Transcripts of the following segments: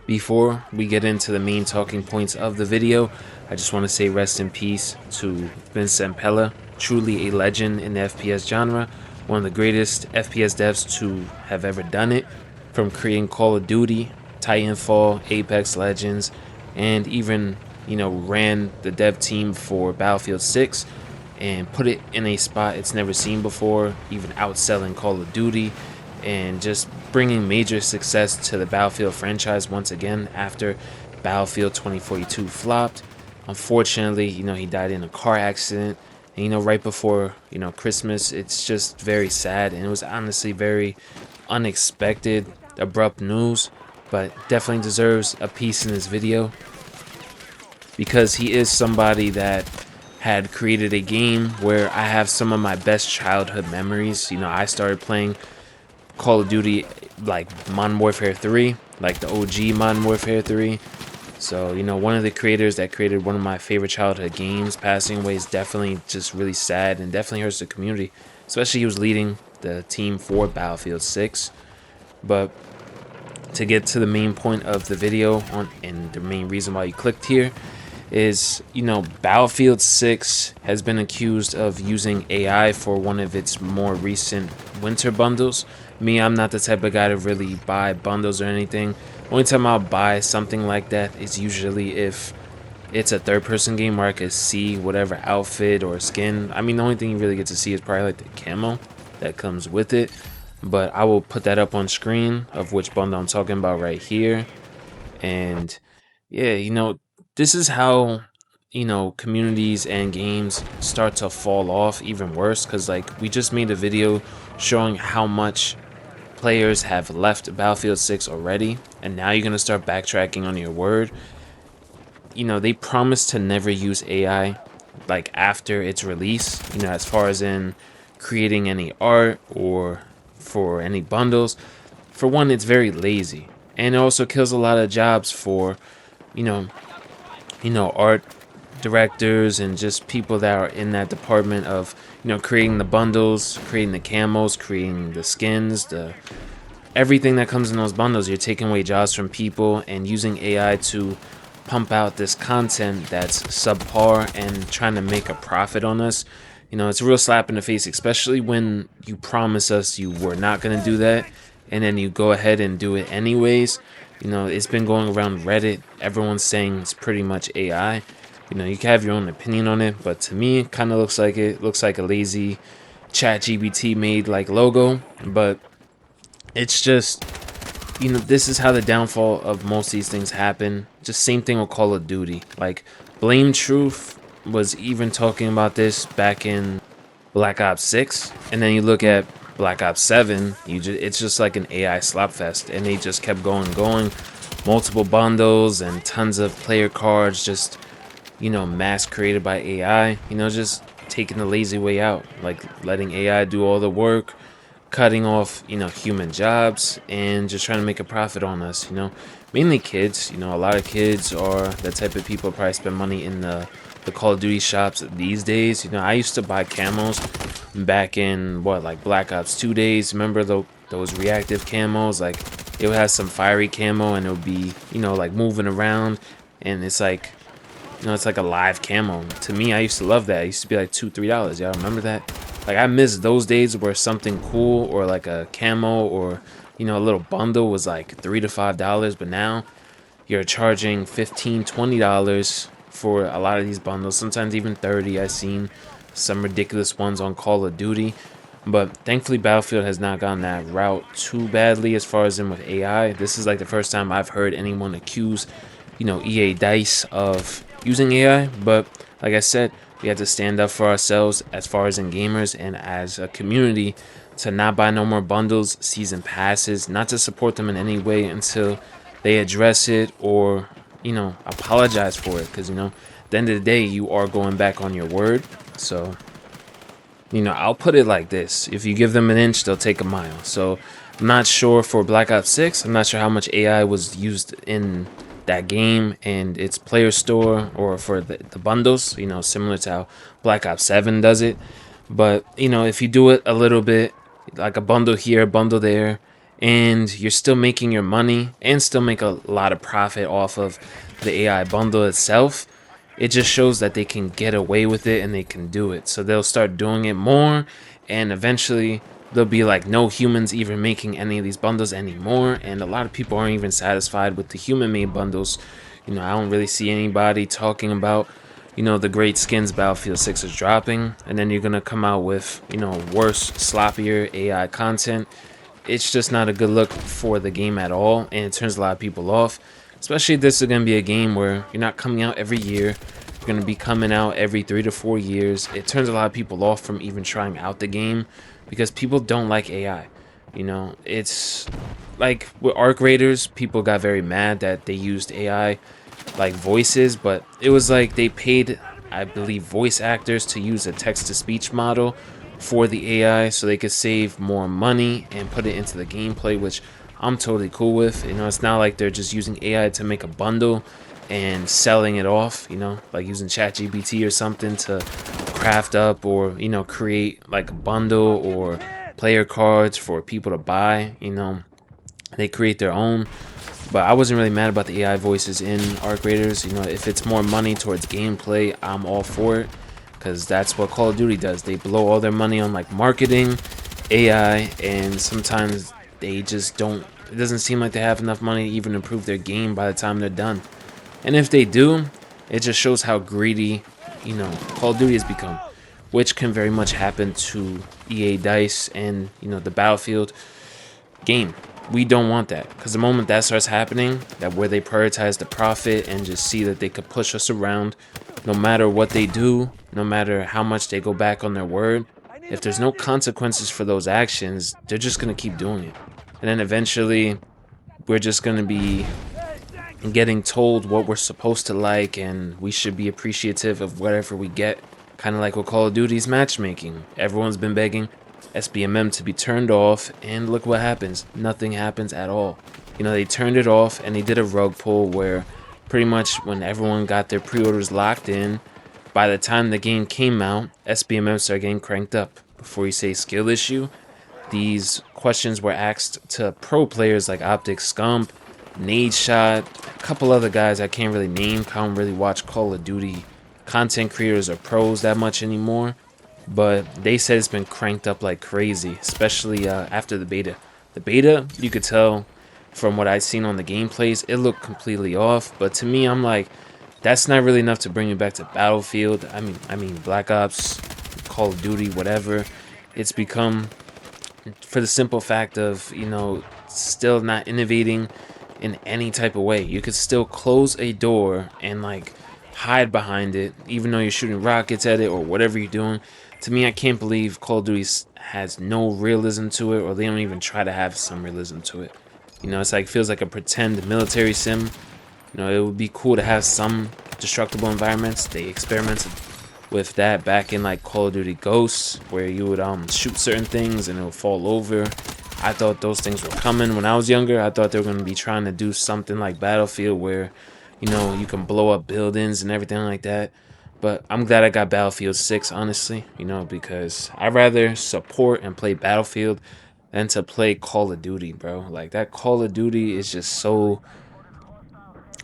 Before we get into the main talking points of the video, I just want to say rest in peace to Vincent Pella, truly a legend in the FPS genre, one of the greatest FPS devs to have ever done it, from creating Call of Duty, Titanfall, Apex Legends, and even, ran the dev team for Battlefield 6 and put it in a spot it's never seen before, even outselling Call of Duty, and just bringing major success to the Battlefield franchise once again after Battlefield 2042 flopped. Unfortunately, he died in a car accident. And, right before, Christmas. It's just very sad, and it was honestly very unexpected, abrupt news, but definitely deserves a piece in this video because he is somebody that had created a game where I have some of my best childhood memories. I started playing Call of Duty like Modern Warfare 3, like the OG Modern Warfare 3. So, one of the creators that created one of my favorite childhood games passing away is definitely just really sad and definitely hurts the community. Especially he was leading the team for Battlefield 6. But to get to the main point of the video and the main reason why you clicked here is, Battlefield 6 has been accused of using AI for one of its more recent winter bundles. Me, I'm not the type of guy to really buy bundles or anything. Only time I'll buy something like that is usually if it's a third-person game where I could see whatever outfit or skin. I mean, the only thing you really get to see is probably like the camo that comes with it. But I will put that up on screen of which bundle I'm talking about right here. And yeah, this is how communities and games start to fall off even worse, because like we just made a video showing how much players have left Battlefield 6 already, and now you're going to start backtracking on your word. They promised to never use AI like after its release, as far as in creating any art or for any bundles. For one, it's very lazy, and it also kills a lot of jobs for you know art directors and just people that are in that department of creating the bundles, creating the camos, creating the skins, the everything that comes in those bundles. You're taking away jobs from people and using AI to pump out this content that's subpar and trying to make a profit on us. It's a real slap in the face, especially when you promise us you were not going to do that and then you go ahead and do it anyways. It's been going around Reddit. Everyone's saying it's pretty much AI. You can have your own opinion on it, but to me, it kind of looks like it looks like a lazy ChatGPT made like logo. But it's just, this is how the downfall of most of these things happen. Just same thing with Call of Duty. Like Blame Truth was even talking about this back in Black Ops 6, and then you look at Black Ops 7, it's just like an AI slop fest, and they just kept going, multiple bundles and tons of player cards, just mass created by AI, just taking the lazy way out, like letting AI do all the work, cutting off, human jobs, and just trying to make a profit on us, mainly kids. A lot of kids are the type of people who probably spend money in the Call of Duty shops these days. I used to buy camos back in like Black Ops 2 days. Remember those reactive camos? Like it would have some fiery camo and it would be, like moving around, and it's like, it's like a live camo. To me, I used to love that. It used to be like $2-3. Y'all remember that? Like I miss those days where something cool or like a camo or a little bundle was like $3 to $5, but now you're charging $15-20 for a lot of these bundles, sometimes even 30. I've seen some ridiculous ones on Call of Duty, but thankfully Battlefield has not gone that route too badly as far as in with AI. This is like the first time I've heard anyone accuse EA Dice of using AI, but like I said, we have to stand up for ourselves as far as in gamers and as a community to not buy no more bundles, season passes, not to support them in any way until they address it or apologize for it, because at the end of the day you are going back on your word. So I'll put it like this: if you give them an inch, they'll take a mile. So I'm not sure for Black Ops 6. I'm not sure how much AI was used in that game and its player store or for the bundles, similar to how Black Ops 7 does it. But if you do it a little bit, like a bundle here, a bundle there, and you're still making your money and still make a lot of profit off of the AI bundle itself. It just shows that they can get away with it and they can do it. So they'll start doing it more, and eventually there'll be like no humans even making any of these bundles anymore. And a lot of people aren't even satisfied with the human made bundles. I don't really see anybody talking about, the great skins Battlefield 6 is dropping, and then you're gonna come out with, worse, sloppier AI content. It's just not a good look for the game at all, and it turns a lot of people off. Especially if this is going to be a game where you're not coming out every year. You're going to be coming out every 3 to 4 years. It turns a lot of people off from even trying out the game because people don't like AI. It's like with Arc Raiders, people got very mad that they used AI like voices, but it was like they paid, I believe, voice actors to use a text-to-speech model for the AI so they could save more money and put it into the gameplay, which I'm totally cool with. It's not like they're just using AI to make a bundle and selling it off, like using ChatGPT or something to craft up or, create like a bundle or player cards for people to buy. They create their own. But I wasn't really mad about the AI voices in Arc Raiders. If it's more money towards gameplay, I'm all for it, because that's what Call of Duty does. They blow all their money on like marketing, AI, and sometimes they just don't. It doesn't seem like they have enough money to even improve their game by the time they're done. And if they do, it just shows how greedy, Call of Duty has become, which can very much happen to EA Dice and the Battlefield game. We don't want that, because the moment that starts happening, that where they prioritize the profit and just see that they could push us around, no matter what they do, no matter how much they go back on their word, if there's no consequences for those actions, they're just going to keep doing it. And then eventually, we're just going to be getting told what we're supposed to like, and we should be appreciative of whatever we get. Kind of like with Call of Duty's matchmaking. Everyone's been begging SBMM to be turned off, and look what happens. Nothing happens at all. They turned it off, and they did a rug pull where pretty much when everyone got their pre-orders locked in, by the time the game came out, SBMM started getting cranked up. Before you say skill issue, these questions were asked to pro players like Optic Scump, Nade Shot, a couple other guys I can't really name. I don't really watch Call of Duty content creators or pros that much anymore, but they said it's been cranked up like crazy, especially after the beta. The beta, you could tell from what I've seen on the gameplays, it looked completely off, but to me, I'm like, that's not really enough to bring me back to Battlefield. I mean Black Ops, Call of Duty, whatever. It's become, for the simple fact of, still not innovating in any type of way. You could still close a door and like hide behind it, even though you're shooting rockets at it or whatever you're doing. To me, I can't believe Call of Duty has no realism to it, or they don't even try to have some realism to it. It's like, feels like a pretend military sim. It would be cool to have some destructible environments. They experimented with that back in like Call of Duty Ghosts, where you would shoot certain things and it would fall over. I thought those things were coming when I was younger. I thought they were going to be trying to do something like Battlefield, where you can blow up buildings and everything like that. But I'm glad I got Battlefield 6, honestly, because I'd rather support and play Battlefield than to play Call of Duty, bro. Like, that Call of Duty is just so,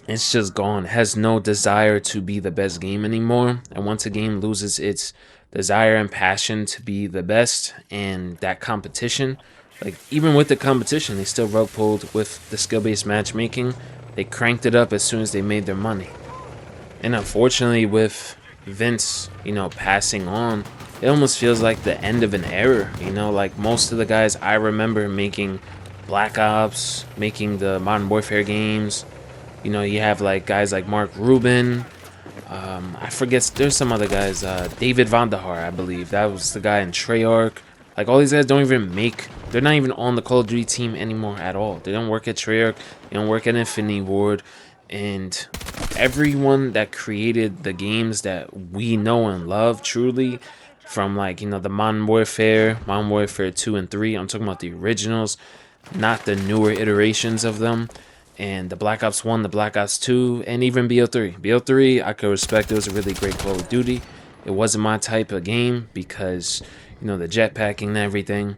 it's just gone. It has no desire to be the best game anymore. And once a game loses its desire and passion to be the best, and that competition, like, even with the competition, they still rug pulled with the skill-based matchmaking. They cranked it up as soon as they made their money. And unfortunately, with Vince, passing on, it almost feels like the end of an era. Like most of the guys I remember making Black Ops, making the Modern Warfare games. You have like guys like Mark Rubin. I forget, there's some other guys. David Vandahar, I believe. That was the guy in Treyarch. Like, all these guys don't even they're not even on the Call of Duty team anymore at all. They don't work at Treyarch. They don't work at Infinity Ward. And everyone that created the games that we know and love truly, from like, the Modern Warfare 2 and 3, I'm talking about the originals, not the newer iterations of them, and the Black Ops 1, the Black Ops 2, and even BO3. BO3, I could respect. It was a really great Call of Duty. It wasn't my type of game because, the jetpacking and everything.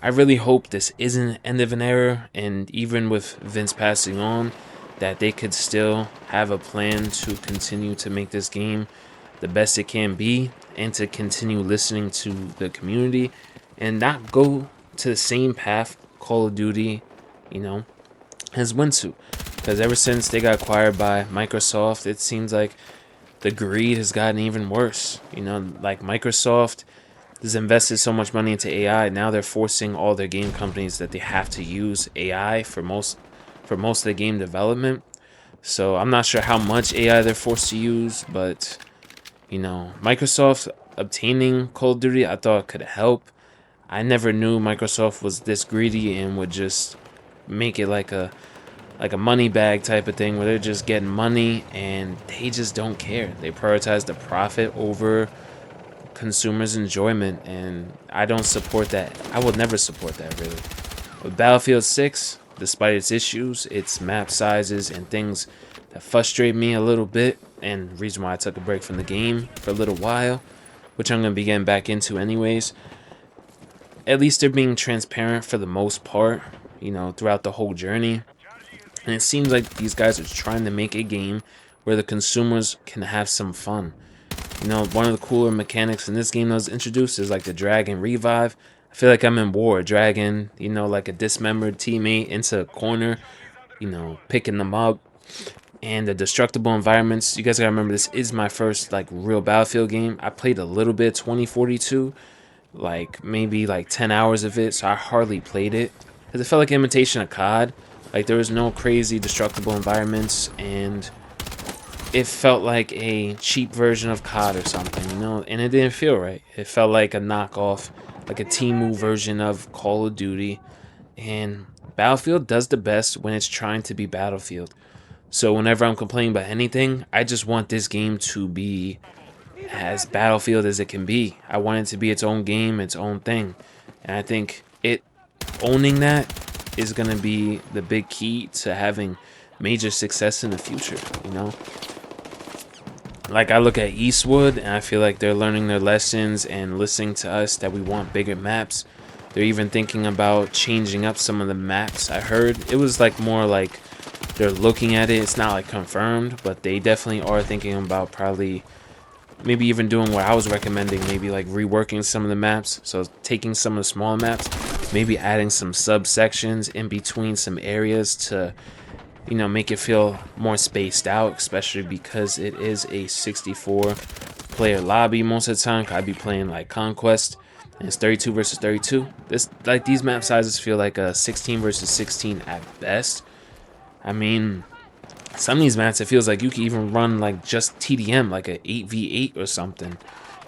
I really hope this isn't the end of an era, and even with Vince passing on, that they could still have a plan to continue to make this game the best it can be, and to continue listening to the community and not go to the same path Call of Duty, you know, has went to. Because ever since they got acquired by Microsoft, it seems like the greed has gotten even worse. You know, like Microsoft has invested so much money into AI. Now they're forcing all their game companies that they have to use AI for most of the game development. So I'm not sure how much AI they're forced to use, but you know, Microsoft obtaining Call of Duty, I thought could help. I never knew Microsoft was this greedy and would just make it like a money bag type of thing where they're just getting money and they just don't care. They prioritize the profit over consumers' enjoyment, and I don't support that. I will never support that, really. With Battlefield 6, despite its issues, its map sizes, and things that frustrate me a little bit, and the reason why I took a break from the game for a little while, which I'm going to be getting back into anyways, at least they're being transparent for the most part, you know, throughout the whole journey. And it seems like these guys are trying to make a game where the consumers can have some fun. You know, one of the cooler mechanics in this game that was introduced is like the drag and revive. I feel like I'm in war, dragging, you know, like a dismembered teammate into a corner, you know, picking them up. And the destructible environments, you guys gotta remember, this is my first like real Battlefield game. I played a little bit 2042, like maybe like 10 hours of it, so I hardly played it because it felt like an imitation of COD. Like there was no crazy destructible environments, and it felt like a cheap version of COD or something, you know, and it didn't feel right. It felt like a knockoff, like a Temu version of Call of Duty. And Battlefield does the best when it's trying to be Battlefield. So whenever I'm complaining about anything, I just want this game to be as Battlefield as it can be. I want it to be its own game, its own thing. And I think it owning that is going to be the big key to having major success in the future, you know? Like, I look at Eastwood, and I feel like they're learning their lessons and listening to us that we want bigger maps. They're even thinking about changing up some of the maps. I heard it was like more like they're looking at it. It's not like confirmed, but they definitely are thinking about probably maybe even doing what I was recommending, maybe like reworking some of the maps. So taking some of the smaller maps, maybe adding some subsections in between some areas to, you know, make it feel more spaced out, especially because it is a 64 player lobby most of the time. I'd be playing like Conquest and it's 32 versus 32. This, like, these map sizes feel like a 16 versus 16 at best. I mean, some of these maps, it feels like you can even run like just TDM, like a 8v8 or something,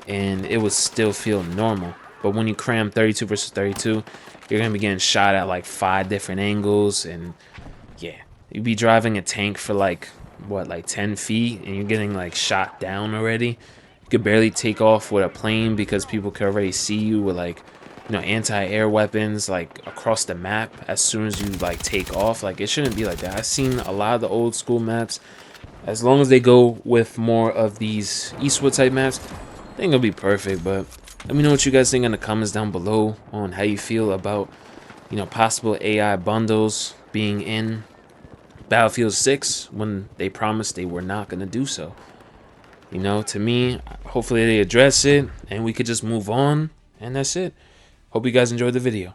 and it would still feel normal. But when you cram 32 versus 32, you're gonna be getting shot at like 5 different angles, and yeah, you'd be driving a tank for like what, like 10 feet, and you're getting like shot down already. You could barely take off with a plane because people could already see you with like, you know, anti-air weapons like across the map as soon as you like take off. Like, it shouldn't be like that. I've seen a lot of the old school maps. As long as they go with more of these Eastwood type maps, I think it'll be perfect. But let me know what you guys think in the comments down below on how you feel about, you know, possible AI bundles being in Battlefield 6 when they promised they were not going to do so. You know, to me, hopefully they address it and we could just move on, and that's it. Hope you guys enjoyed the video.